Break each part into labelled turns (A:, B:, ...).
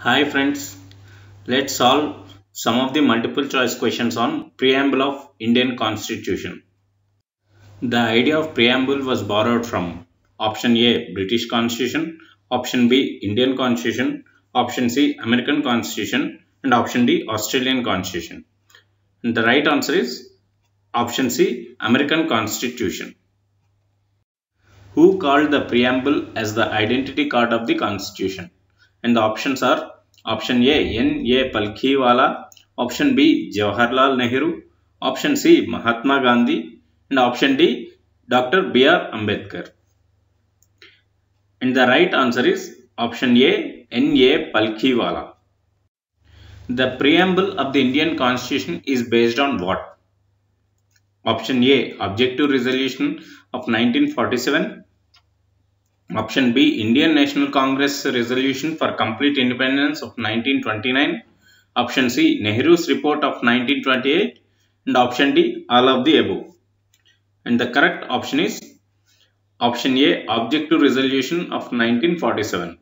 A: Hi friends, let's solve some of the multiple choice questions on Preamble of Indian Constitution. The idea of preamble was borrowed from option A British Constitution, option B Indian Constitution, option C American Constitution and option D Australian Constitution. And the right answer is option C American Constitution. Who called the preamble as the identity card of the Constitution? And the options are option A N.A. Palkhiwala, option B Jawaharlal Nehru, option C Mahatma Gandhi and option D Dr. B.R. Ambedkar. And the right answer is option A N.A. Palkhiwala. The preamble of the Indian Constitution is based on what? Option A Objective Resolution of 1947. Option B Indian National Congress Resolution for Complete Independence of 1929. Option C Nehru's Report of 1928 and option D all of the above. And the correct option is option A Objective Resolution of 1947.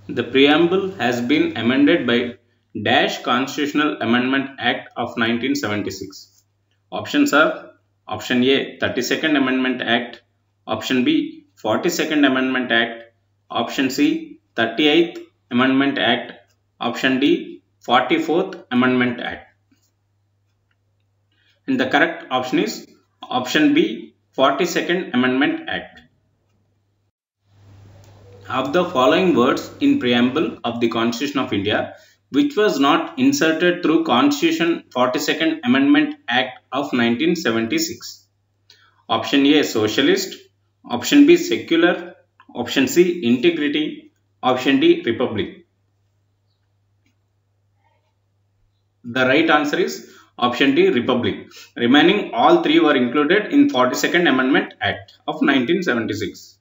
A: The preamble has been amended by Dash Constitutional Amendment Act of 1976. Options are option A 32nd Amendment Act, option B 42nd Amendment Act, option C 38th Amendment Act, option D 44th Amendment Act. And the correct option is option B 42nd Amendment Act. Of the following words in preamble of the Constitution of India, which was not inserted through Constitution 42nd Amendment Act of 1976? Option A Socialist, option B Secular, option C Integrity, option D Republic. The right answer is option D Republic. Remaining all three were included in 42nd Amendment Act of 1976.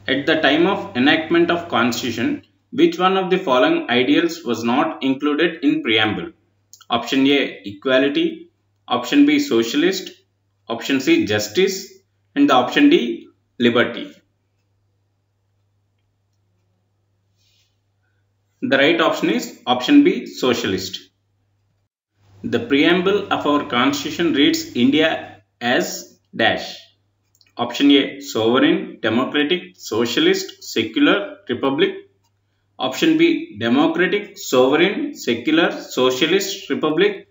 A: At the time of enactment of Constitution, which one of the following ideals was not included in preamble? Option A Equality, option B Socialist, option C Justice and the option D Liberty. The right option is option B Socialist. The preamble of our Constitution reads India as dash. Option A Sovereign, Democratic, Socialist, Secular, Republic. Option B Democratic, Sovereign, Secular, Socialist, Republic.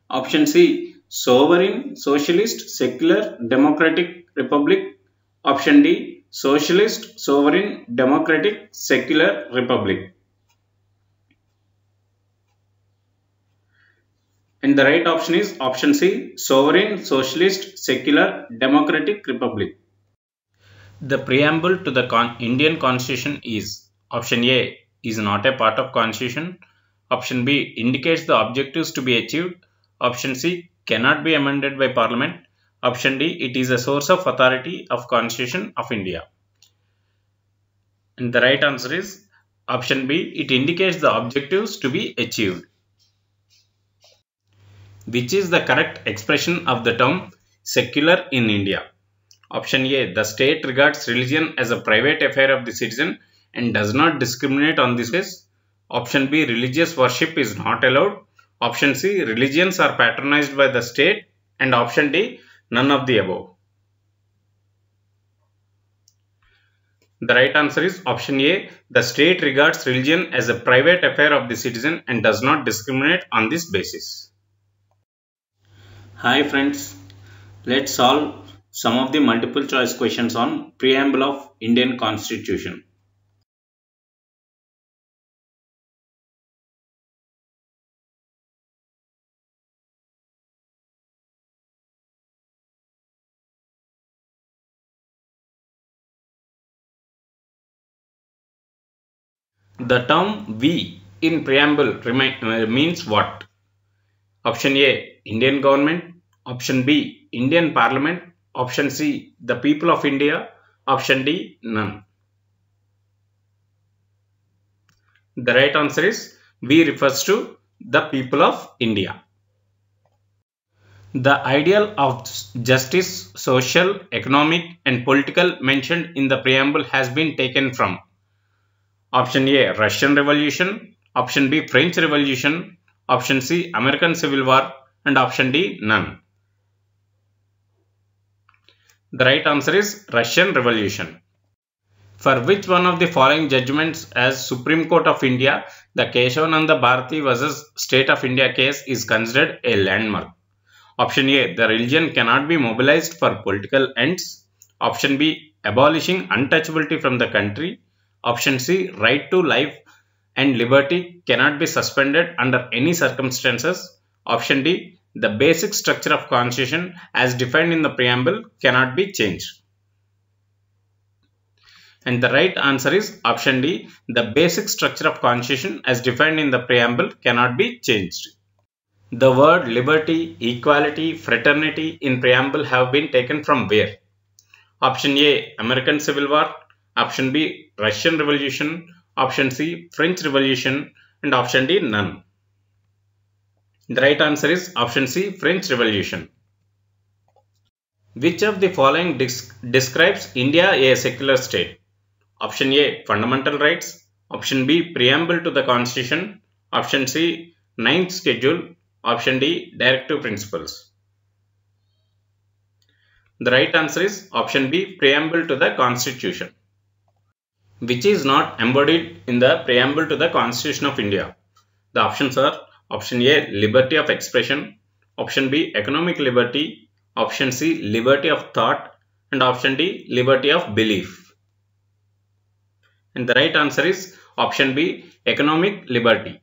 A: Option C Sovereign, Socialist, Secular, Democratic, Republic. Option D Socialist, Sovereign, Democratic, Secular, Republic. And the right option is option C Sovereign, Socialist, Secular, Democratic, Republic. The preamble to the Indian Constitution is option A is not a part of Constitution, option B indicates the objectives to be achieved, option C cannot be amended by Parliament, option D it is a source of authority of Constitution of India. And the right answer is option B it indicates the objectives to be achieved. Which is the correct expression of the term secular in India? Option A the state regards religion as a private affair of the citizen and does not discriminate on this basis. Option B religious worship is not allowed. Option C religions are patronized by the state and option D none of the above. The right answer is option A the state regards religion as a private affair of the citizen and does not discriminate on this basis. Hi friends, let's solve some of the multiple choice questions on preamble of Indian Constitution. The term we in preamble means what? Option A Indian government, option B Indian Parliament, option C the people of India, option D none. The right answer is we refers to the people of India. The ideal of justice, social, economic and political mentioned in the preamble has been taken from Option A, Russian Revolution. Option B, French Revolution. Option C, American Civil War. And option D, none. The right answer is Russian Revolution. For which one of the following judgments as Supreme Court of India, the Keshavananda Bharati vs. State of India case is considered a landmark? Option A, the religion cannot be mobilized for political ends. Option B, abolishing untouchability from the country. Option C, right to life and liberty cannot be suspended under any circumstances. Option D, the basic structure of constitution as defined in the preamble cannot be changed. And the right answer is option D, the basic structure of constitution as defined in the preamble cannot be changed. The word liberty, equality, fraternity in preamble have been taken from where? Option A, American Civil War. Option B, Russian Revolution. Option C, French Revolution. And option D, none. The right answer is option C, French Revolution. Which of the following describes India a secular state? Option A, fundamental rights. Option B, preamble to the constitution. Option C, 9th schedule. Option D, directive principles. The right answer is option B, preamble to the constitution. Which is not embodied in the preamble to the Constitution of India? The options are option A, liberty of expression. Option B, economic liberty. Option C, liberty of thought. And option D, liberty of belief. And the right answer is option B, economic liberty.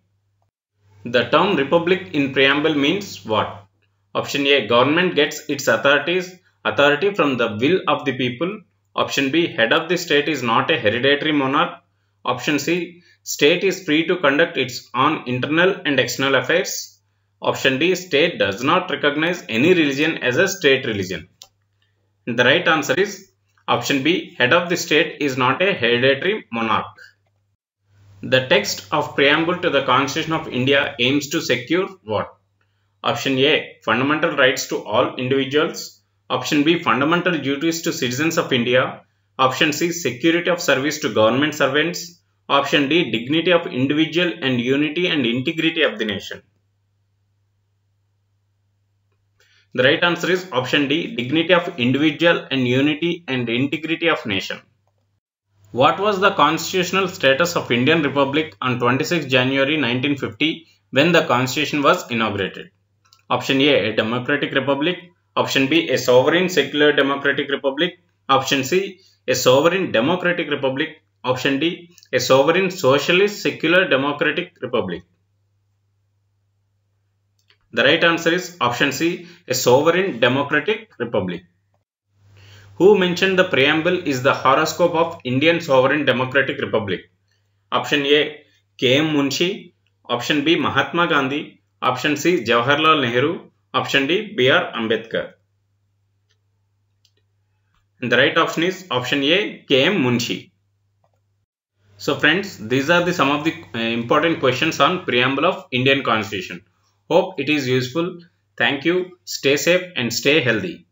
A: The term republic in preamble means what? Option A, government gets its authority from the will of the people. Option B, head of the state is not a hereditary monarch. Option C, state is free to conduct its own internal and external affairs. Option D, state does not recognize any religion as a state religion. And the right answer is option B, head of the state is not a hereditary monarch. The text of preamble to the Constitution of India aims to secure what? Option A, fundamental rights to all individuals. Option B, fundamental duties to citizens of India. Option C, security of service to government servants. Option D, dignity of individual and unity and integrity of the nation. The right answer is option D, dignity of individual and unity and integrity of nation. What was the constitutional status of Indian Republic on 26 January 1950 when the constitution was inaugurated? Option A, a democratic republic. Option B, a sovereign secular democratic republic. Option C, a sovereign democratic republic. Option D, a sovereign socialist secular democratic republic. The right answer is option C, a sovereign democratic republic. Who mentioned the preamble is the horoscope of Indian sovereign democratic republic? Option A, K.M. Munshi. Option B, Mahatma Gandhi. Option C, Jawaharlal Nehru. Option D, B.R. Ambedkar. And the right option is option A, K.M. Munshi. So friends, these are some of the important questions on preamble of Indian Constitution. Hope it is useful. Thank you. Stay safe and stay healthy.